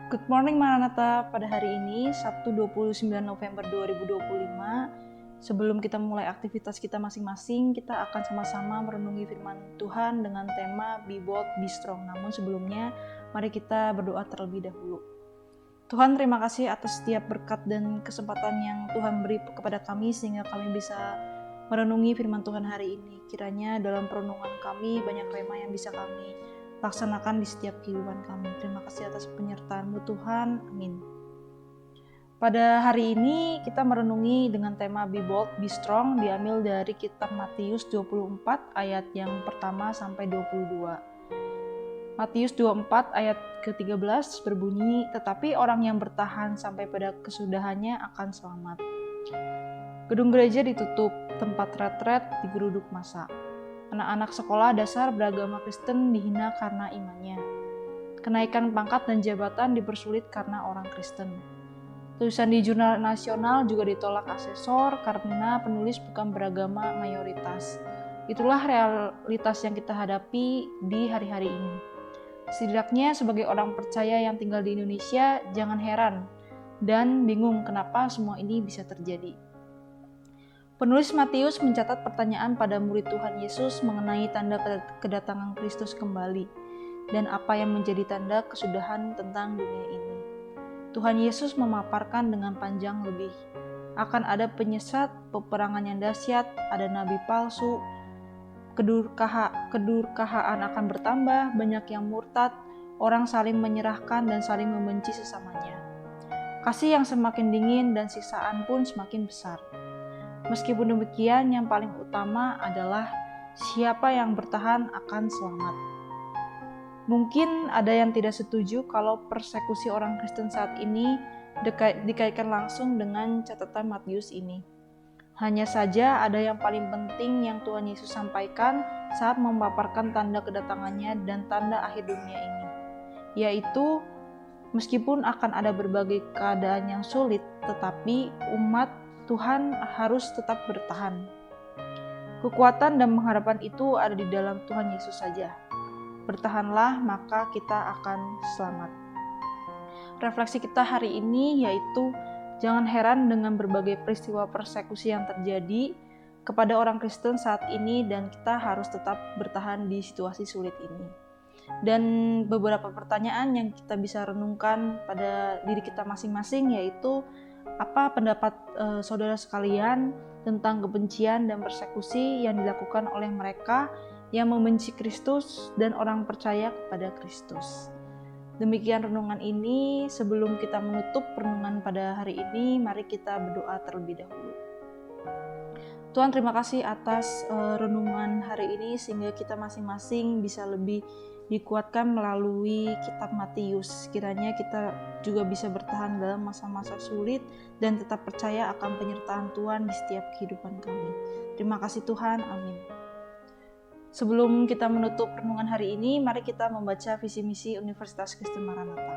Good morning Maranatha, pada hari ini Sabtu 29 November 2025. Sebelum kita mulai aktivitas kita masing-masing, kita akan sama-sama merenungi firman Tuhan dengan tema Be Bold, Be Strong. Namun sebelumnya, mari kita berdoa terlebih dahulu. Tuhan, terima kasih atas setiap berkat dan kesempatan yang Tuhan beri kepada kami sehingga kami bisa merenungi firman Tuhan hari ini. Kiranya dalam perenungan kami banyak rema yang bisa kami laksanakan di setiap kehidupan kami. Terima kasih atas penyertaan-Mu Tuhan. Amin. Pada hari ini kita merenungi dengan tema Be Bold, Be Strong, diambil dari kitab Matius 24 ayat yang pertama sampai 22. Matius 24 ayat ke-13 berbunyi, tetapi orang yang bertahan sampai pada kesudahannya akan selamat. Gedung gereja ditutup, tempat retret digeruduk massa. Anak-anak sekolah dasar beragama Kristen dihina karena imannya. Kenaikan pangkat dan jabatan dipersulit karena orang Kristen. Tulisan di jurnal nasional juga ditolak asesor karena penulis bukan beragama mayoritas. Itulah realitas yang kita hadapi di hari-hari ini. Setidaknya sebagai orang percaya yang tinggal di Indonesia, jangan heran dan bingung kenapa semua ini bisa terjadi. Penulis Matius mencatat pertanyaan pada murid Tuhan Yesus mengenai tanda kedatangan Kristus kembali dan apa yang menjadi tanda kesudahan tentang dunia ini. Tuhan Yesus memaparkan dengan panjang lebih. Akan ada penyesat, peperangan yang dahsyat, ada nabi palsu, kedurkaan akan bertambah, banyak yang murtad, orang saling menyerahkan dan saling membenci sesamanya. Kasih yang semakin dingin dan siksaan pun semakin besar. Meskipun demikian, yang paling utama adalah siapa yang bertahan akan selamat. Mungkin ada yang tidak setuju kalau persekusi orang Kristen saat ini dikaitkan langsung dengan catatan Matius ini. Hanya saja ada yang paling penting yang Tuhan Yesus sampaikan saat memaparkan tanda kedatangannya dan tanda akhir dunia ini, yaitu meskipun akan ada berbagai keadaan yang sulit, tetapi umat Tuhan harus tetap bertahan. Kekuatan dan pengharapan itu ada di dalam Tuhan Yesus saja. Bertahanlah, maka kita akan selamat. Refleksi kita hari ini yaitu jangan heran dengan berbagai peristiwa persekusi yang terjadi kepada orang Kristen saat ini dan kita harus tetap bertahan di situasi sulit ini. Dan beberapa pertanyaan yang kita bisa renungkan pada diri kita masing-masing yaitu apa pendapat saudara sekalian tentang kebencian dan persekusi yang dilakukan oleh mereka yang membenci Kristus dan orang percaya kepada Kristus. Demikian renungan ini. Sebelum kita menutup renungan pada hari ini, mari kita berdoa terlebih dahulu. Tuhan, terima kasih atas renungan hari ini sehingga kita masing-masing bisa lebih dikuatkan melalui kitab Matius. Kiranya kita juga bisa bertahan dalam masa-masa sulit dan tetap percaya akan penyertaan Tuhan di setiap kehidupan kami. Terima kasih Tuhan, amin. Sebelum kita menutup renungan hari ini, mari kita membaca visi misi Universitas Kristen Maranatha.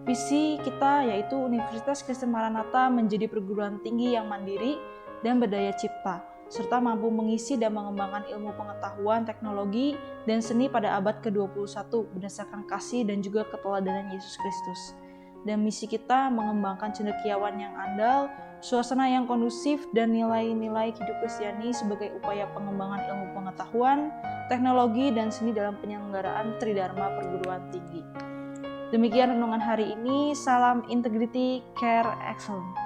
Visi kita yaitu Universitas Kristen Maranatha menjadi perguruan tinggi yang mandiri dan berdaya cipta, serta mampu mengisi dan mengembangkan ilmu pengetahuan, teknologi, dan seni pada abad ke-21 berdasarkan kasih dan juga keteladanan Yesus Kristus. Dan misi kita mengembangkan cendekiawan yang andal, suasana yang kondusif, dan nilai-nilai hidup Kristiani sebagai upaya pengembangan ilmu pengetahuan, teknologi, dan seni dalam penyelenggaraan Tridharma Perguruan Tinggi. Demikian renungan hari ini. Salam integrity, care, excellence.